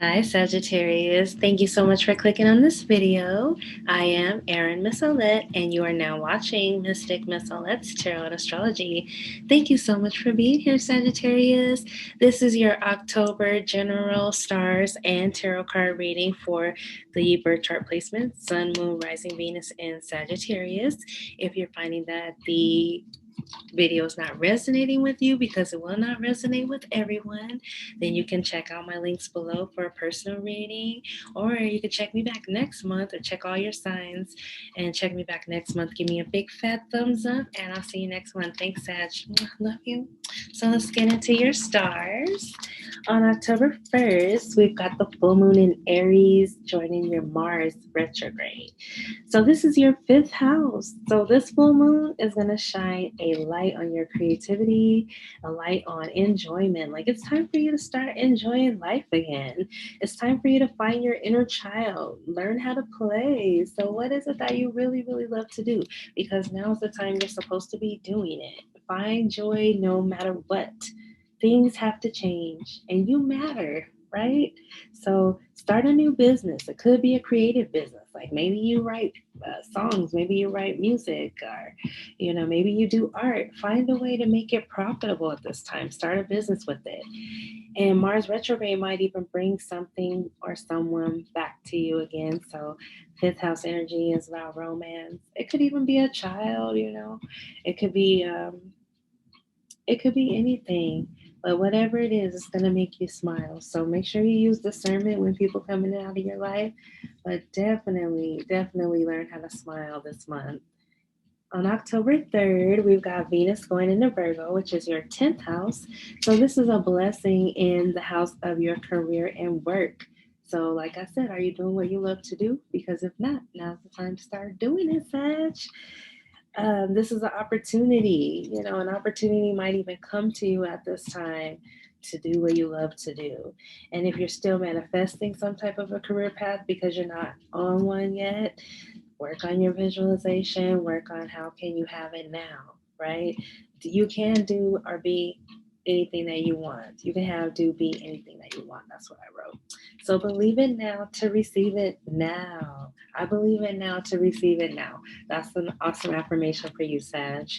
Hi, Sagittarius. Thank you so much for clicking on this video. I am Sheridan Miz Olette, and you are now watching Mystic Miz Olette's Tarot Astrology. Thank you so much for being here, Sagittarius. This is your October general stars and tarot card reading for the birth chart placement, Sun, Moon, Rising, Venus, and Sagittarius. If you're finding that the video is not resonating with you, because it will not resonate with everyone, then you can check out my links below for a personal reading, or you can check me back next month, or check all your signs and check me back next month. Give me a big fat thumbs up, and I'll see you next month. Thanks, Sag. Love you. So let's get into your stars. On October 1st, we've got the full moon in Aries joining your Mars retrograde. So this is your 5th house. So this full moon is going to shine a light on your creativity, a light on enjoyment. Like, it's time for you to start enjoying life again. It's time for you to find your inner child, learn how to play. So what is it that you really, really love to do? Because now is the time you're supposed to be doing it. Find joy no matter what. Things have to change, and you matter, right? So start a new business. It could be a creative business. Like, maybe you write songs, maybe you write music, or maybe you do art. Find a way to make it profitable at this time. Start a business with it. And Mars retrograde might even bring something or someone back to you again. So 5th house energy is about romance. It could even be a child. It could be anything, but whatever it is, it's going to make you smile. So make sure you use discernment when people come in and out of your life, but definitely, definitely learn how to smile this month. On October 3rd, we've got Venus going into Virgo, which is your 10th house. So this is a blessing in the house of your career and work. So like I said, are you doing what you love to do? Because if not, now's the time to start doing it, Sag. This is an opportunity. An opportunity might even come to you at this time to do what you love to do. And if you're still manifesting some type of a career path because you're not on one yet, work on your visualization, work on how can you have it now, right? You can do or be anything that you want. You can have, do, be anything that you want. That's what I wrote. So believe it now to receive it now. I believe it now to receive it now. That's an awesome affirmation for you, Sag.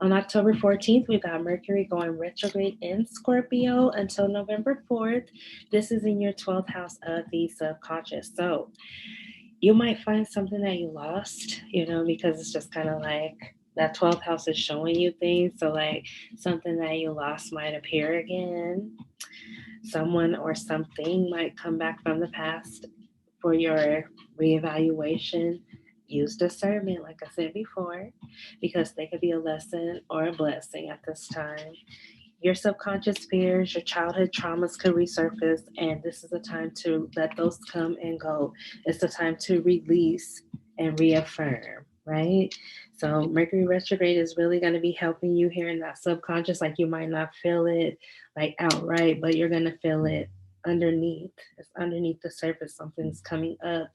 On October 14th, we've got Mercury going retrograde in Scorpio until November 4th. This is in your 12th house of the subconscious. So you might find something that you lost, because it's just kind of like that 12th house is showing you things. So, like, something that you lost might appear again. Someone or something might come back from the past for your reevaluation. Use discernment, like I said before, because they could be a lesson or a blessing at this time. Your subconscious fears, your childhood traumas could resurface, and this is the time to let those come and go. It's the time to release and reaffirm, right? So Mercury retrograde is really going to be helping you here in that subconscious. Like, you might not feel it like outright, but you're going to feel it underneath. It's underneath the surface. Something's coming up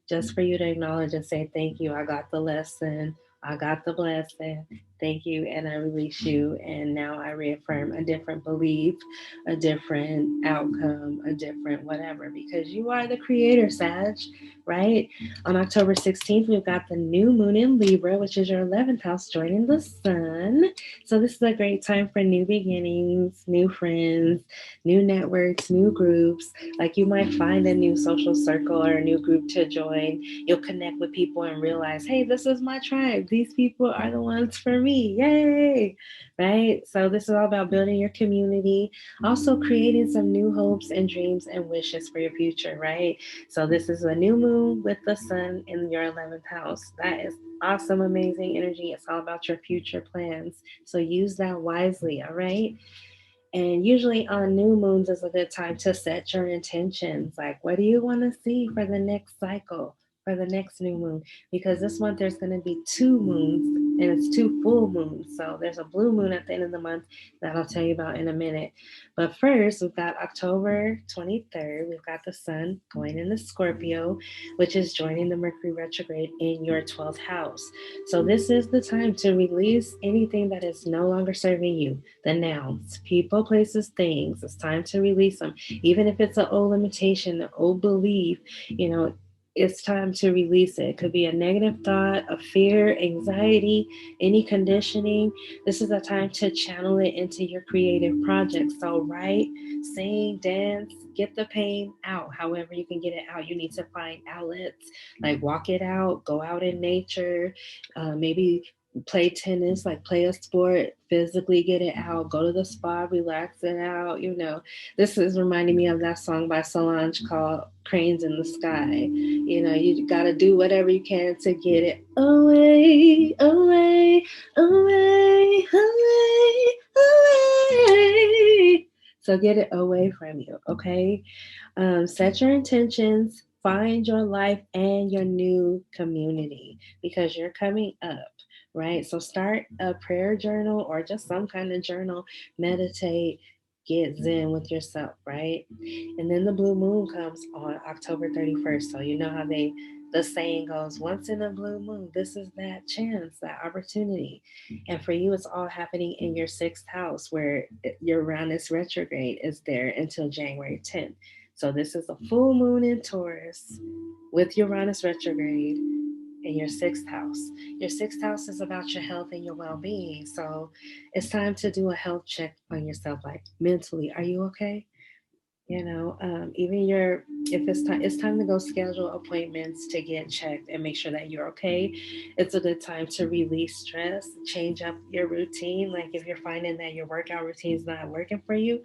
just for you to acknowledge and say, thank you. I got the lesson. I got the blessing. Thank you. And I release you. And now I reaffirm a different belief, a different outcome, a different whatever, because you are the creator, Sag, right? On October 16th, we've got the new moon in Libra, which is your 11th house, joining the sun. So this is a great time for new beginnings, new friends, new networks, new groups. Like, you might find a new social circle or a new group to join. You'll connect with people and realize, hey, this is my tribe. These people are the ones for me. Yay! Right? So this is all about building your community, also creating some new hopes and dreams and wishes for your future, right? So this is a new moon with the sun in your 11th house. That is awesome, amazing energy. It's all about your future plans. So use that wisely, all right? And usually on new moons is a good time to set your intentions. Like, what do you want to see for the next cycle, for the next new moon? Because this month there's going to be 2 moons and it's 2 full moons. So there's a blue moon at the end of the month that I'll tell you about in a minute. But first, we've got October 23rd. We've got the sun going into Scorpio, which is joining the Mercury retrograde in your 12th house. So this is the time to release anything that is no longer serving you. The nouns, people, places, things. It's time to release them. Even if it's an old limitation, an old belief, you know, it's time to release it. It could be a negative thought, a fear, anxiety, any conditioning. This is a time to channel it into your creative projects. So write, sing, dance, get the pain out. However you can get it out, you need to find outlets, like walk it out, go out in nature, maybe play tennis, like play a sport, physically get it out, go to the spa, relax it out. You know, this is reminding me of that song by Solange called Cranes in the Sky. You know, you got to do whatever you can to get it away, away, away, away, away. So get it away from you, okay? Set your intentions, find your life and your new community because you're coming up, right? So start a prayer journal or just some kind of journal, meditate, get zen with yourself, right? And then the blue moon comes on October 31st. So you know how the saying goes, once in a blue moon, this is that chance, that opportunity. And for you, it's all happening in your 6th house where your Uranus retrograde is there until January 10th. So this is a full moon in Taurus with Uranus retrograde in your 6th house. Your 6th house is about your health and your well-being. So it's time to do a health check on yourself, like mentally. Are you okay? You know, even your if it's time to go schedule appointments to get checked and make sure that you're okay. It's a good time to release stress, change up your routine. Like if you're finding that your workout routine is not working for you,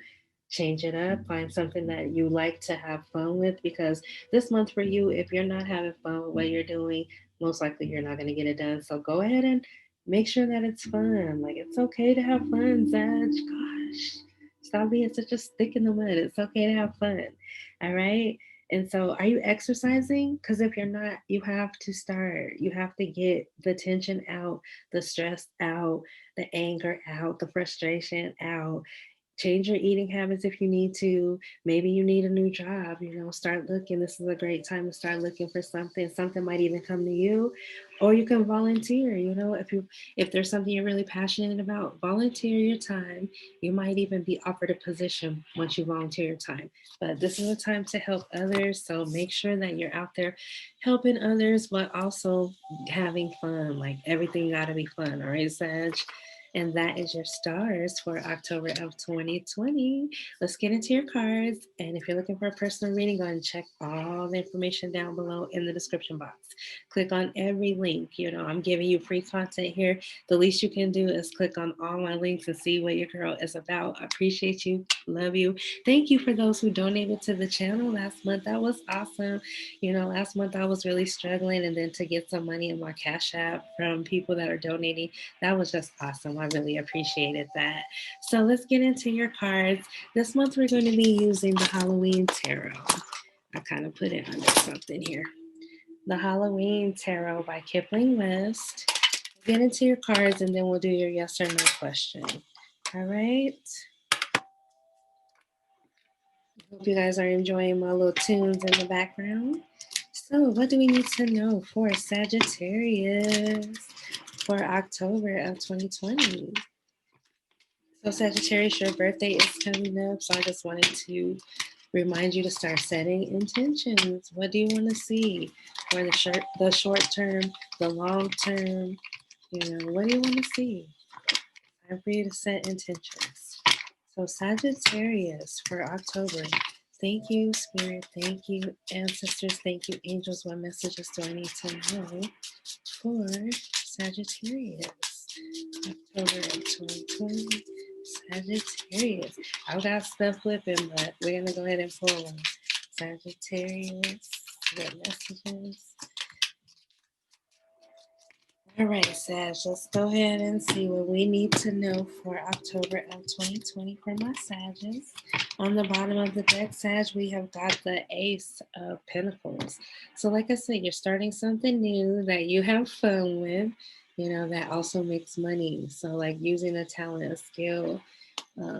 change it up, find something that you like to have fun with, because this month for you, if you're not having fun with what you're doing, most likely you're not going to get it done. So go ahead and make sure that it's fun. Like it's okay to have fun, Zach. Gosh, stop being such a stick in the mud. It's okay to have fun. All right. And so, are you exercising? Because if you're not, you have to start. You have to get the tension out, the stress out, the anger out, the frustration out. Change your eating habits if you need to. Maybe you need a new job, you know, start looking. This is a great time to start looking for something. Something might even come to you, or you can volunteer. You know, if there's something you're really passionate about, volunteer your time. You might even be offered a position once you volunteer your time. But this is a time to help others, so make sure that you're out there helping others, but also having fun. Like everything got to be fun, all right, Sag? And that is your stars for October of 2020. Let's get into your cards. And if you're looking for a personal reading, go ahead and check all the information down below in the description box. Click on every link. You know, I'm giving you free content here. The least you can do is click on all my links and see what your girl is about. I appreciate you. Love you. Thank you for those who donated to the channel last month. That was awesome. You know, last month I was really struggling, and then to get some money in my Cash App from people that are donating, that was just awesome. I really appreciated that. So let's get into your cards. This month we're going to be using the Halloween Tarot. I kind of put it under something here. The Halloween Tarot by Kipling West. Get into your cards and then we'll do your yes or no question. All right. Hope you guys are enjoying my little tunes in the background. So, what do we need to know for Sagittarius for October of 2020? So, Sagittarius, your birthday is coming up. So, I just wanted to remind you to start setting intentions. What do you want to see for the short term, the long term? You know, what do you want to see? Time for you to set intentions. So, Sagittarius for October. Thank you, Spirit. Thank you, Ancestors. Thank you, Angels. What messages do I need to know for Sagittarius? October of 2020. Sagittarius. I've got stuff flipping, but we're going to go ahead and pull them. Sagittarius. What messages? All right, Sag, let's go ahead and see what we need to know for October of 2020 for my Sages. On the bottom of the deck, Sag, we have got the Ace of Pentacles. So like I said, you're starting something new that you have fun with. you know, that also makes money. So like using a talent, a skill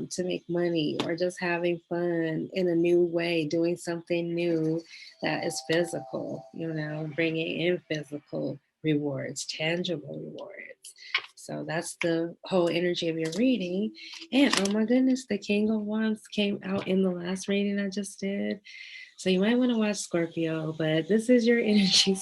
to make money, or just having fun in a new way, doing something new that is physical, you know, bringing in physical rewards, tangible rewards. So that's the whole energy of your reading. And oh my goodness, the King of Wands came out in the last reading I just did. So you might want to watch Scorpio, but this is your energy,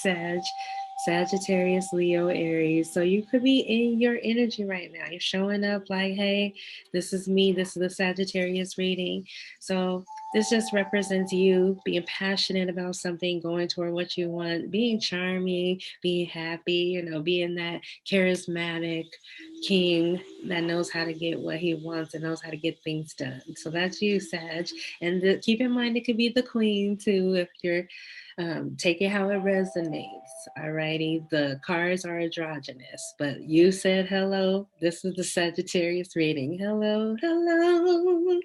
Sagittarius, Leo, Aries. So you could be in your energy right now. You're showing up like, hey, this is me. This is the Sagittarius reading. So this just represents you being passionate about something, going toward what you want, being charming, being happy, you know, being that charismatic king that knows how to get what he wants and knows how to get things done. So that's you, Sag. And keep in mind, it could be the queen too if you're take it how it resonates. Alrighty, the cards are androgynous, but you said hello. This is the Sagittarius reading. Hello, hello.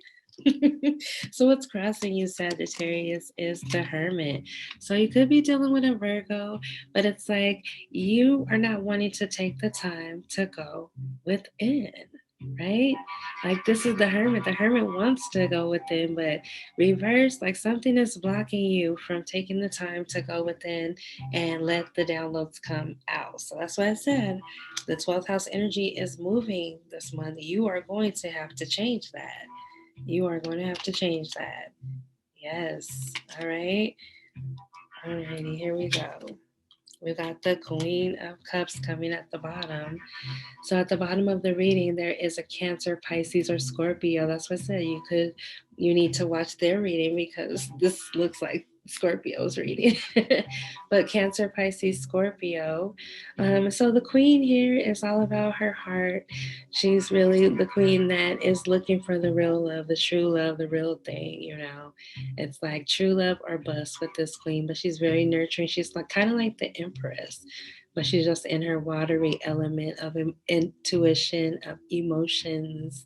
So what's crossing you, Sagittarius, is the Hermit. So you could be dealing with a Virgo, but it's like you are not wanting to take the time to go within, right? Like this is the Hermit. The Hermit wants to go within, but reverse, like something is blocking you from taking the time to go within and let the downloads come out. So that's why I said the 12th house energy is moving this month. You are going to have to change that. You are going to have to change that. Yes. All right. Alrighty, here we go. We got the Queen of Cups coming at the bottom. So at the bottom of the reading, there is a Cancer, Pisces, or Scorpio. That's what I said. You need to watch their reading because this looks like Scorpio's reading. But Cancer, Pisces, Scorpio. So the queen here is all about her heart. She's really the queen that is looking for the real love, the true love, the real thing, you know. It's like true love or bust with this queen, but she's very nurturing. She's like kind of like the Empress, but she's just in her watery element of intuition, of emotions.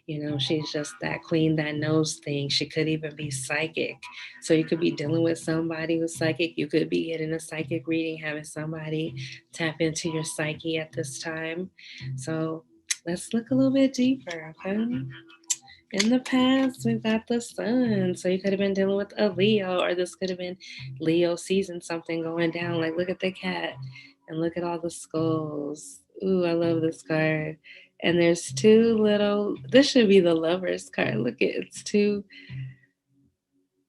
You know, she's just that queen that knows things. She could even be psychic. So you could be dealing with somebody who's psychic. You could be getting a psychic reading, having somebody tap into your psyche at this time. So let's look a little bit deeper, okay? In the past, we've got the sun. So you could have been dealing with a Leo, or this could have been Leo season something going down. Like, look at the cat and look at all the skulls. Ooh, I love this card. And there's two little, this should be the lover's card. Look at it's two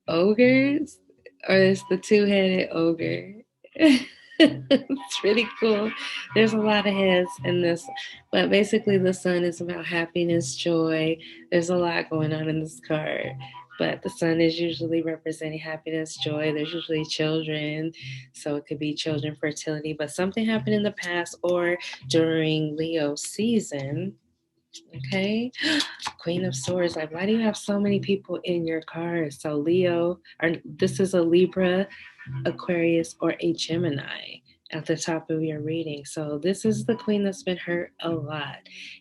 ogres, or it's the two-headed ogre. It's pretty cool. There's a lot of heads in this, but basically the sun is about happiness, joy. There's a lot going on in this card, but the sun is usually representing happiness, joy. There's usually children, so it could be children fertility, but something happened in the past or during Leo season. Okay, Queen of Swords. Like, why do you have so many people in your cards? So Leo, or this is a Libra, Aquarius, or a Gemini at the top of your reading. So this is the queen that's been hurt a lot.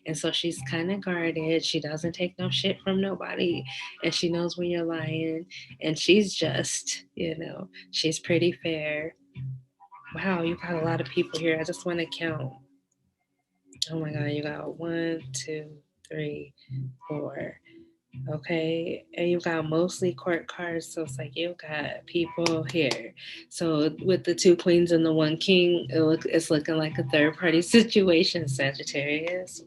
And so she's kind of guarded. She doesn't take no shit from nobody. And she knows when you're lying. And she's just, you know, she's pretty fair. Wow, you got a lot of people here. I just want to count. Oh my God, you got 1, 2, 3, 4. Okay, and you got mostly court cards, so it's like you got people here. So with the two queens and the one king, it's looking like a third party situation, Sagittarius.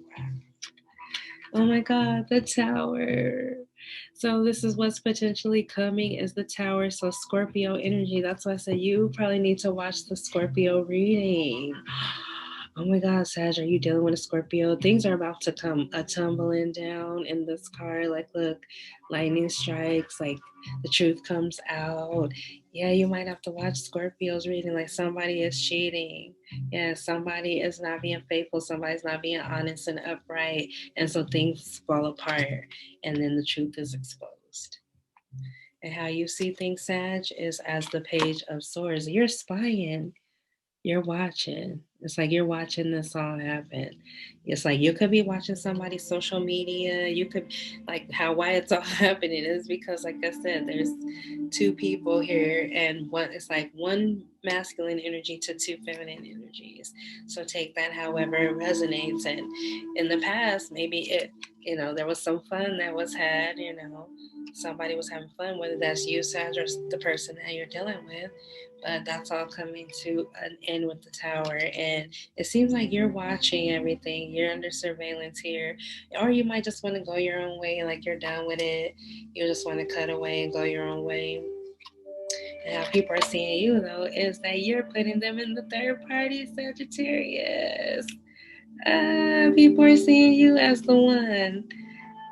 Oh my God, the tower. So this is what's potentially coming is the tower. So Scorpio energy. That's why I said you probably need to watch the Scorpio reading. Oh my God, Sag, are you dealing with a Scorpio? Things are about to come a tumbling down in this car. Like, look, lightning strikes, like the truth comes out. Yeah, you might have to watch Scorpio's reading, like somebody is cheating. Yeah, somebody is not being faithful. Somebody's not being honest and upright. And so things fall apart and then the truth is exposed. And how you see things, Sag, is as the Page of Swords. You're spying, you're watching, It's like you're watching this all happen. It's like you could be watching somebody's social media. You could, like, why it's all happening is because, like I said, there's two people here, and one, it's like one masculine energy to two feminine energies. So take that however it resonates. And in the past, maybe there was some fun that was had, somebody was having fun, whether that's you, Sag, or the person that you're dealing with. But that's all coming to an end with the tower. And it seems like you're watching everything. You're under surveillance here. Or you might just want to go your own way, like you're done with it. You just want to cut away and go your own way. And how people are seeing you, though, is that you're putting them in the third party, Sagittarius. People are seeing you as the one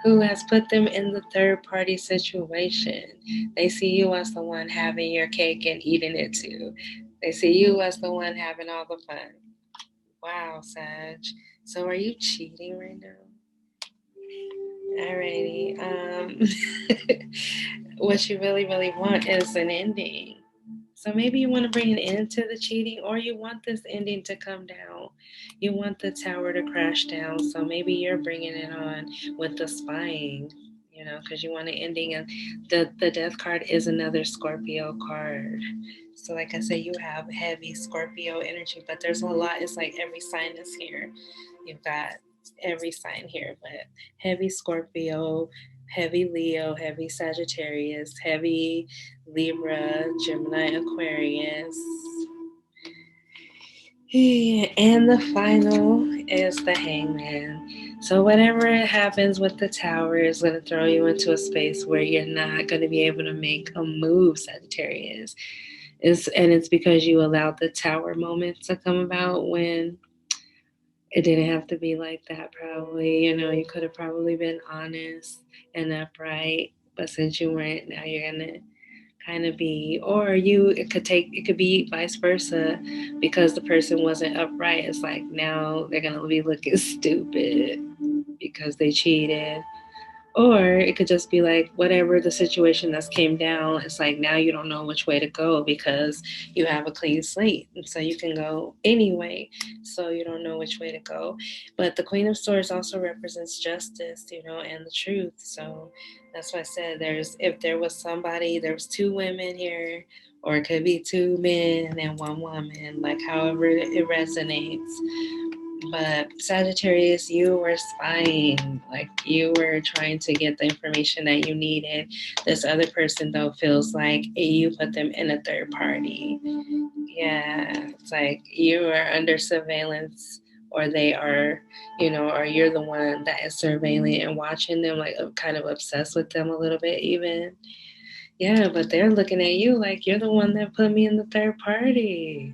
who has put them in the third party situation. They see you as the one having your cake and eating it too. They see you as the one having all the fun. Wow, Sag. So are you cheating right now? Alrighty. What you really, really want is an ending. So maybe you want to bring an end to the cheating, or you want this ending to come down. You want the tower to crash down. So maybe you're bringing it on with the spying, because you want an ending. And the death card is another Scorpio card. So like I said, you have heavy Scorpio energy, but there's a lot. It's like every sign is here. You've got every sign here, but heavy Scorpio, heavy Leo, heavy Sagittarius, heavy Libra, Gemini, Aquarius. And the final is the Hangman. So whatever happens with the tower is going to throw you into a space where you're not going to be able to make a move, Sagittarius. It's because you allowed the tower moment to come about when it didn't have to be like that, probably. You could have probably been honest and upright, but since you weren't, now you're going to kind of be, or it could be vice versa, because the person wasn't upright. It's like now they're gonna be looking stupid because they cheated. Or it could just be like whatever the situation that's came down, it's like now you don't know which way to go because you have a clean slate. And so you can go anyway. So you don't know which way to go. But the Queen of Swords also represents justice, and the truth. So that's why I said if there was two women here, or it could be two men and one woman, like however it resonates. But Sagittarius, you were spying, like you were trying to get the information that you needed. This other person, though, feels like you put them in a third party. Yeah, it's like you are under surveillance, or they are, or you're the one that is surveilling and watching them, like kind of obsessed with them a little bit, even. Yeah, but they're looking at you like you're the one that put me in the third party.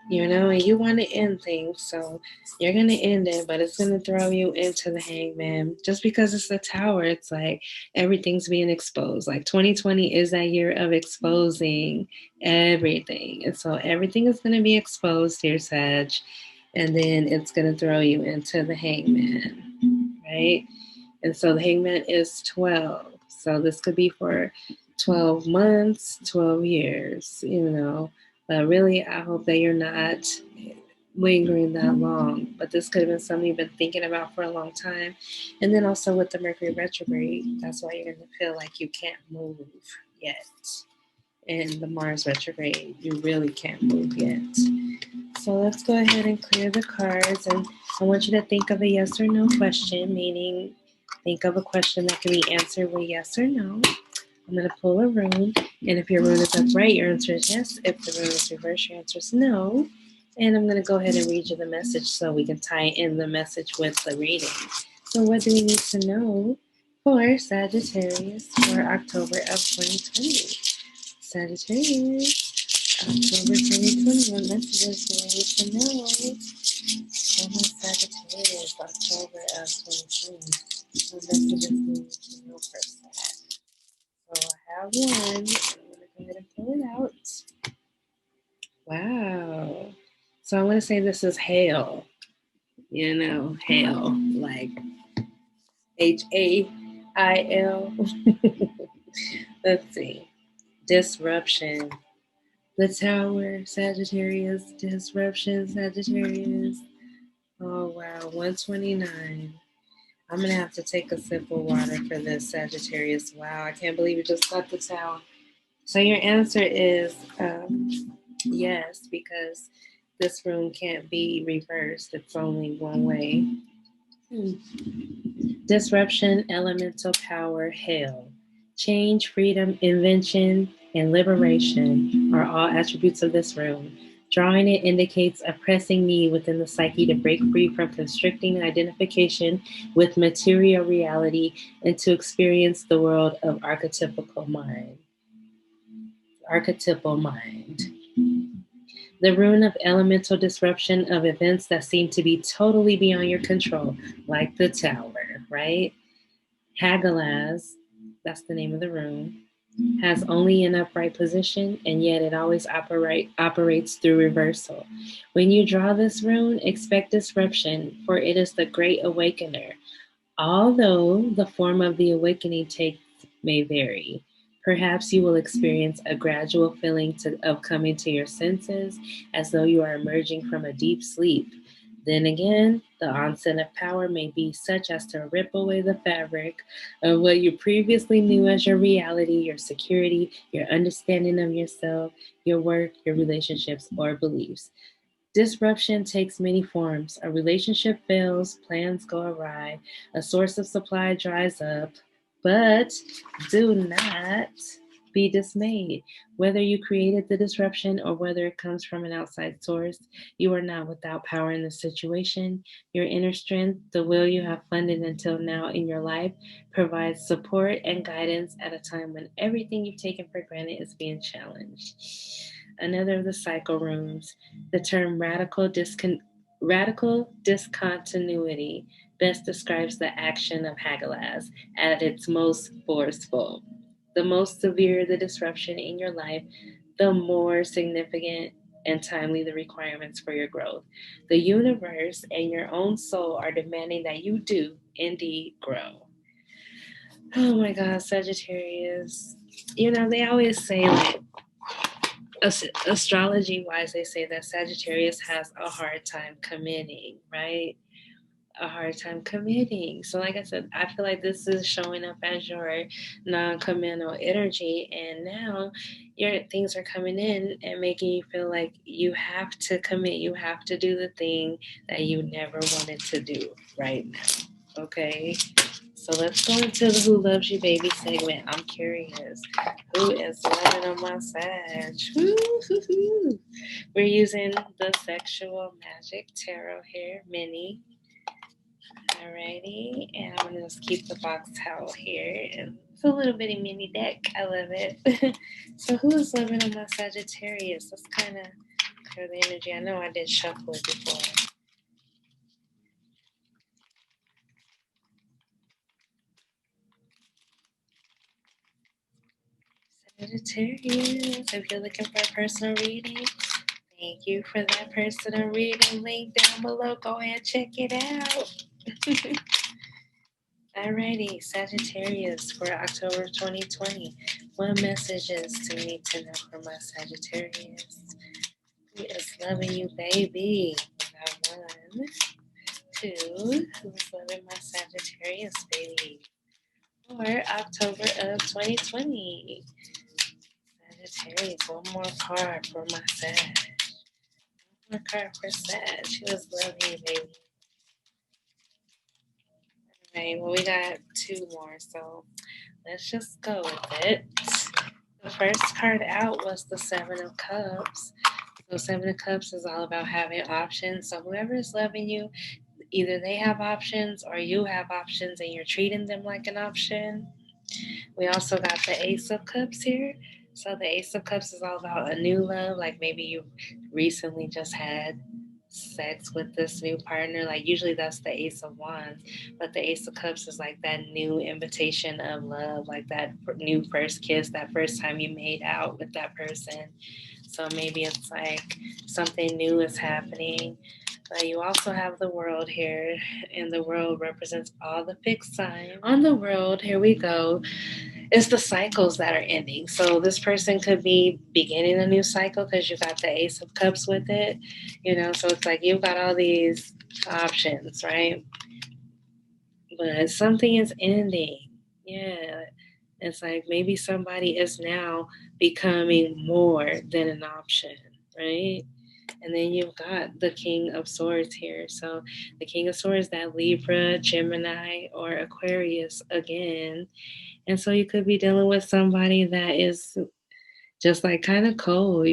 And you want to end things, so you're going to end it, but it's going to throw you into the Hangman. Just because it's the tower, it's like everything's being exposed. Like 2020 is that year of exposing everything. And so everything is going to be exposed here, Sag. And then it's going to throw you into the Hangman, right? And so the Hangman is 12. So this could be for 12 months, 12 years, But really, I hope that you're not lingering that long. But this could have been something you've been thinking about for a long time. And then also with the Mercury retrograde, that's why you're going to feel like you can't move yet. And the Mars retrograde, you really can't move yet. So let's go ahead and clear the cards. And I want you to think of a yes or no question, meaning think of a question that can be answered with yes or no. I'm going to pull a rune, and if your rune is upright, your answer is yes. If the rune is reversed, your answer is no. And I'm going to go ahead and read you the message so we can tie in the message with the reading. So what do we need to know for Sagittarius for October of 2020? Sagittarius, October 2021 messages we need to know. For my Sagittarius, October of 2020. What messages we need to know for Sag? So I have one. I'm going to go ahead and pull it out. Wow. So I'm going to say this is hail. Hail. Like HAIL. Let's see. Disruption. The Tower, Sagittarius, Disruption, Sagittarius. Oh, wow, 129. I'm going to have to take a sip of water for this, Sagittarius. Wow, I can't believe you just got the Tower. So your answer is yes, because this room can't be reversed. It's only one way. Disruption, elemental power, hell. Change, freedom, invention, and liberation are all attributes of this room. Drawing it indicates a pressing need within the psyche to break free from constricting identification with material reality and to experience the world of archetypal mind. Archetypal mind. The rune of elemental disruption of events that seem to be totally beyond your control, like the Tower, right? Hagalaz, that's the name of the rune, has only an upright position, and yet it always operates through reversal. When you draw this rune, expect disruption, for it is the great awakener. Although the form of the awakening takes may vary, perhaps you will experience a gradual feeling of coming to your senses as though you are emerging from a deep sleep. Then again, the onset of power may be such as to rip away the fabric of what you previously knew as your reality, your security, your understanding of yourself, your work, your relationships, or beliefs. Disruption takes many forms. A relationship fails, plans go awry, a source of supply dries up, but do not be dismayed. Whether you created the disruption or whether it comes from an outside source, you are not without power in the situation. Your inner strength, the will you have funded until now in your life, provides support and guidance at a time when everything you've taken for granted is being challenged. Another of the cycle rooms, the term radical discontinuity best describes the action of Hagalaz at its most forceful. The most severe the disruption in your life, the more significant and timely the requirements for your growth. The universe and your own soul are demanding that you do indeed grow. Oh my God, Sagittarius. You know, they always say, like, astrology wise, they say that Sagittarius has a hard time committing, right? A hard time committing. So, like I said, I feel like this is showing up as your non-committal energy, and now your things are coming in and making you feel like you have to commit. You have to do the thing that you never wanted to do right now. Okay. So let's go into the Who Loves You Baby segment. I'm curious. Who is loving on my Sag? Woo-hoo-hoo. We're using the Sexual Magic Tarot here, mini. Alrighty, and I'm gonna just keep the box towel here, and it's a little bitty mini deck. I love it. So, who is living on my Sagittarius? Let's kind of clear the energy. I know I did shuffle it before. Sagittarius, if you're looking for a personal reading, thank you for that personal reading. Link down below. Go ahead, check it out. Alrighty, Sagittarius for October 2020. What messages do you need to know for my Sagittarius? Who is loving you, baby? We got 1, 2. Who's loving my Sagittarius, baby? For October of 2020. Sagittarius, one more card for my Sag. One more card for Sag. Who is loving you, baby? Alright, well, we got 2 more, so let's just go with it. The first card out was the 7 of Cups. So 7 of Cups is all about having options. So whoever is loving you, either they have options or you have options and you're treating them like an option. We also got the Ace of Cups here. So the Ace of Cups is all about a new love. Like maybe you recently just had sex with this new partner. Like usually that's the Ace of Wands, but the Ace of Cups is like that new invitation of love, like that new first kiss, that first time you made out with that person. So maybe it's like something new is happening. But you also have the world here, and the world represents all the fixed signs. On the world, here we go. it's the cycles that are ending. So this person could be beginning a new cycle because you got the Ace of Cups with it, so it's like you've got all these options, right? But something is ending. Yeah. It's like maybe somebody is now becoming more than an option, right? And then you've got the King of Swords here. So the King of Swords, that Libra, Gemini, or Aquarius again. And so you could be dealing with somebody that is just like kind of cold,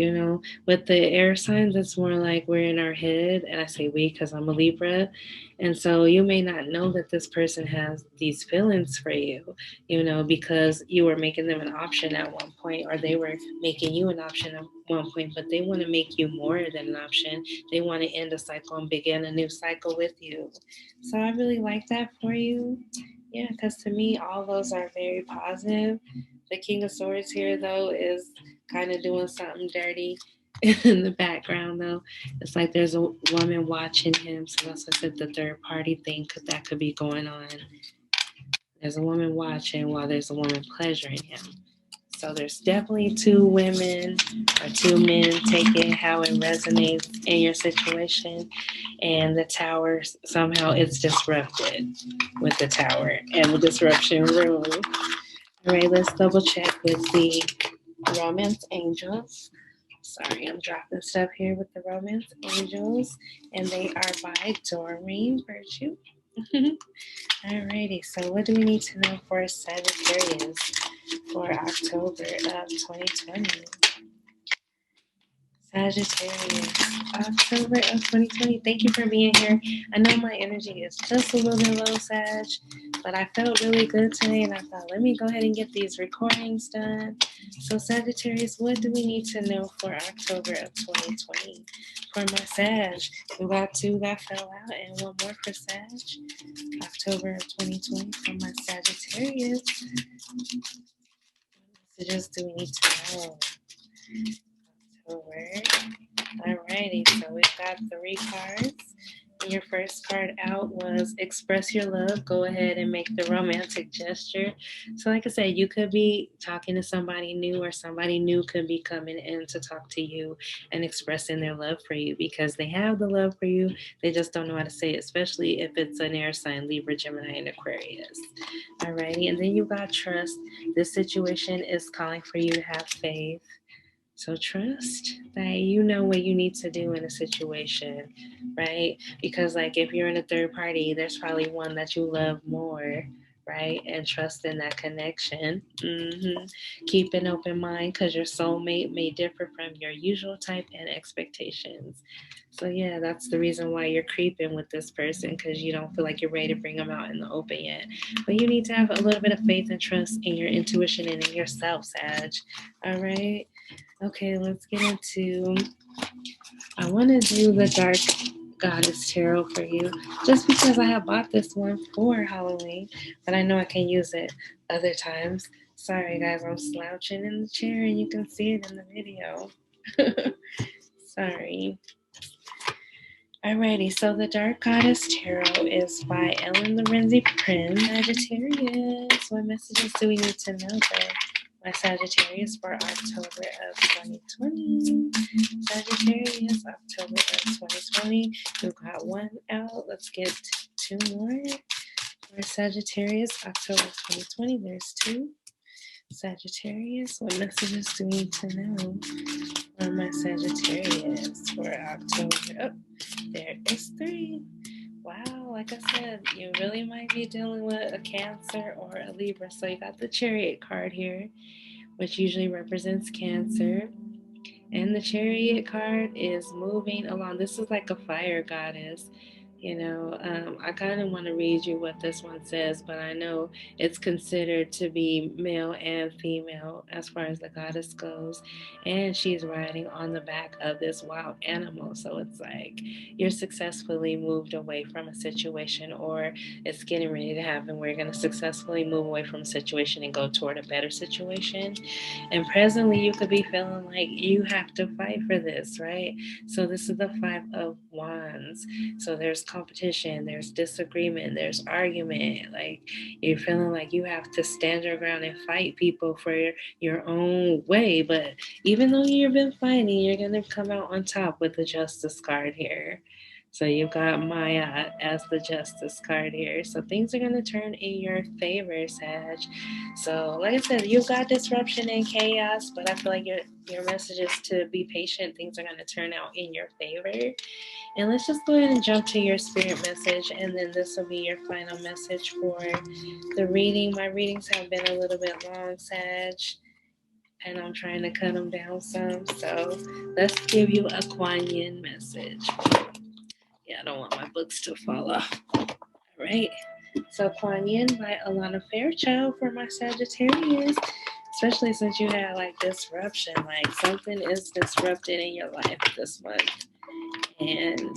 With the air signs, it's more like we're in our head. And I say we because I'm a Libra. And so you may not know that this person has these feelings for you, because you were making them an option at one point, or they were making you an option at one point, but they want to make you more than an option. They want to end a cycle and begin a new cycle with you. So I really like that for you. Yeah, because to me, all those are very positive. The King of Swords here, though, is kind of doing something dirty in the background, though. It's like there's a woman watching him. So that's what I said, the third party thing that could be going on. There's a woman watching while there's a woman pleasuring him. So there's definitely two women or two men, taking how it resonates in your situation. And the tower, somehow it's disrupted with the tower and the disruption room. All right, let's double check with the romance angels. Sorry, I'm dropping stuff here with the romance angels, and they are by Doreen Virtue. Alrighty, so what do we need to know for Sagittarius for October of 2020? Sagittarius, October of 2020. Thank you for being here. I know my energy is just a little bit low, Sag, but I felt really good today, and I thought, let me go ahead and get these recordings done. So, Sagittarius, what do we need to know for October of 2020? For my Sag, we got two that fell out, and one more for Sag. October of 2020 for my Sagittarius. What messages do we need to know? October. Alrighty, so we've got 3 cards. And your first card out was express your love. Go ahead and make the romantic gesture. So, like I said, you could be talking to somebody new, or somebody new could be coming in to talk to you and expressing their love for you because they have the love for you. They just don't know how to say it, especially if it's an air sign, Libra, Gemini, and Aquarius. Alrighty, and then you got trust. This situation is calling for you to have faith. So trust that you know what you need to do in a situation, right? Because like if you're in a third party, there's probably one that you love more, right? And trust in that connection. Keep an open mind because your soulmate may differ from your usual type and expectations. So yeah, that's the reason why you're creeping with this person, because you don't feel like you're ready to bring them out in the open yet. But you need to have a little bit of faith and trust in your intuition and in yourself, Sag. All right. Okay, let's get into. I want to do the Dark Goddess Tarot for you just because I have bought this one for Halloween, but I know I can use it other times. Sorry, guys, I'm slouching in the chair and you can see it in the video. Sorry. Alrighty, so the Dark Goddess Tarot is by Ellen Lorenzi Prince. Sagittarius, what messages do we need to know though? My Sagittarius for October of 2020. Sagittarius, October of 2020. We've got one out. Let's get 2 more. For Sagittarius, October 2020. There's 2. Sagittarius, what messages do we need to know for my Sagittarius for October? Oh, there is 3. Wow, like I said, you really might be dealing with a Cancer or a Libra. So you got the Chariot card here, which usually represents Cancer. And the Chariot card is moving along. This is like a fire goddess. I kind of want to read you what this one says, but I know it's considered to be male and female as far as the goddess goes. And she's riding on the back of this wild animal. So it's like you're successfully moved away from a situation, or it's getting ready to happen. We're going to successfully move away from a situation and go toward a better situation. And presently, you could be feeling like you have to fight for this, right? So this is the 5 of Wands. So there's competition, there's disagreement, there's argument. Like you're feeling like you have to stand your ground and fight people for your own way. But even though you've been fighting, you're going to come out on top with the Justice card here. So you've got Maya as the Justice card here. So things are going to turn in your favor, Sag. So like I said, you've got disruption and chaos, but I feel like your message is to be patient. Things are going to turn out in your favor. And let's just go ahead and jump to your spirit message, and then this will be your final message for the reading. My readings have been a little bit long, Sag, and I'm trying to cut them down some. So let's give you a Kuan Yin message. Yeah, I don't want my books to fall off. All right. So Kuan Yin by Alana Fairchild for my Sagittarius. Especially since you had like disruption, like something is disrupted in your life this month. And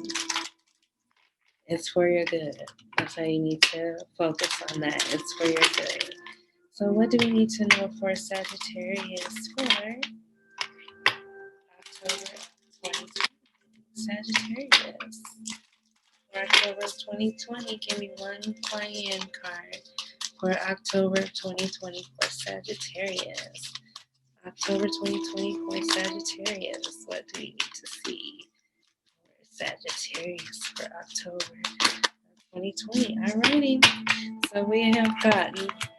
it's for your good. That's how you need to focus on that. It's for your good. So what do we need to know for Sagittarius for October 2020? Sagittarius. For October 2020, give me one Kuan card for October 2020 for Sagittarius. October 2020 for Sagittarius. What do we need to see for Sagittarius for October 2020? Alrighty. So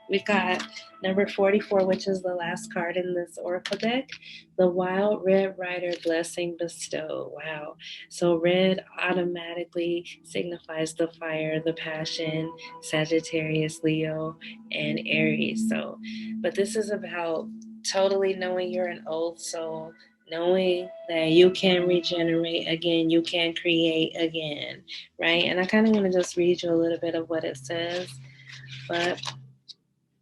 we got number 44, which is the last card in this oracle deck, the Wild Red Rider Blessing Bestow. Wow. So red automatically signifies the fire, the passion, Sagittarius, Leo, and Aries. So, but this is about totally knowing you're an old soul, knowing that you can regenerate again, you can create again, right? And I kind of want to just read you a little bit of what it says. But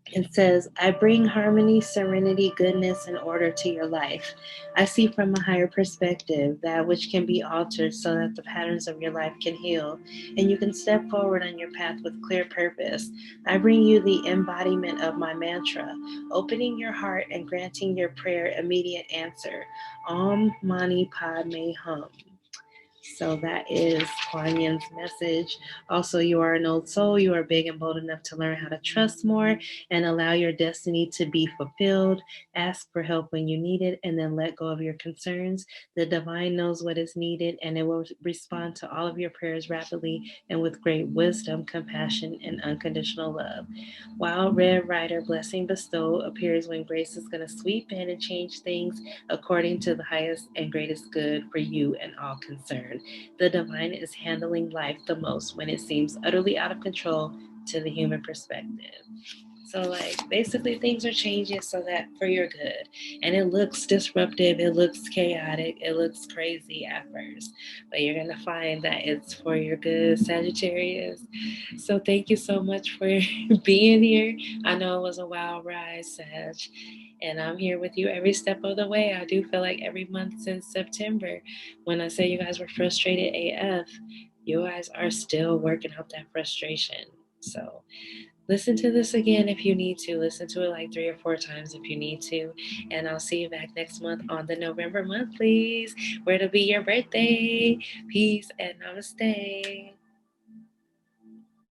it says, I bring harmony, serenity, goodness, and order to your life. I see from a higher perspective that which can be altered so that the patterns of your life can heal and you can step forward on your path with clear purpose. I bring you the embodiment of my mantra, opening your heart and granting your prayer immediate answer. Om Mani Padme Hum. So that is Kuan Yin's message. Also, you are an old soul. You are big and bold enough to learn how to trust more and allow your destiny to be fulfilled. Ask for help when you need it and then let go of your concerns. The divine knows what is needed and it will respond to all of your prayers rapidly and with great wisdom, compassion, and unconditional love. Wild Red Rider Blessing Bestow appears when grace is going to sweep in and change things according to the highest and greatest good for you and all concerned. The divine is handling life the most when it seems utterly out of control to the human perspective. So, like, basically, things are changing so that for your good. And it looks disruptive, it looks chaotic, it looks crazy at first. But you're going to find that it's for your good, Sagittarius. So, thank you so much for being here. I know it was a wild ride, Sag. And I'm here with you every step of the way. I do feel like every month since September, when I say you guys were frustrated AF, you guys are still working out that frustration. So, listen to this again if you need to. Listen to it like 3 or 4 times if you need to. And I'll see you back next month on the November monthlies, where it'll be your birthday. Peace and namaste.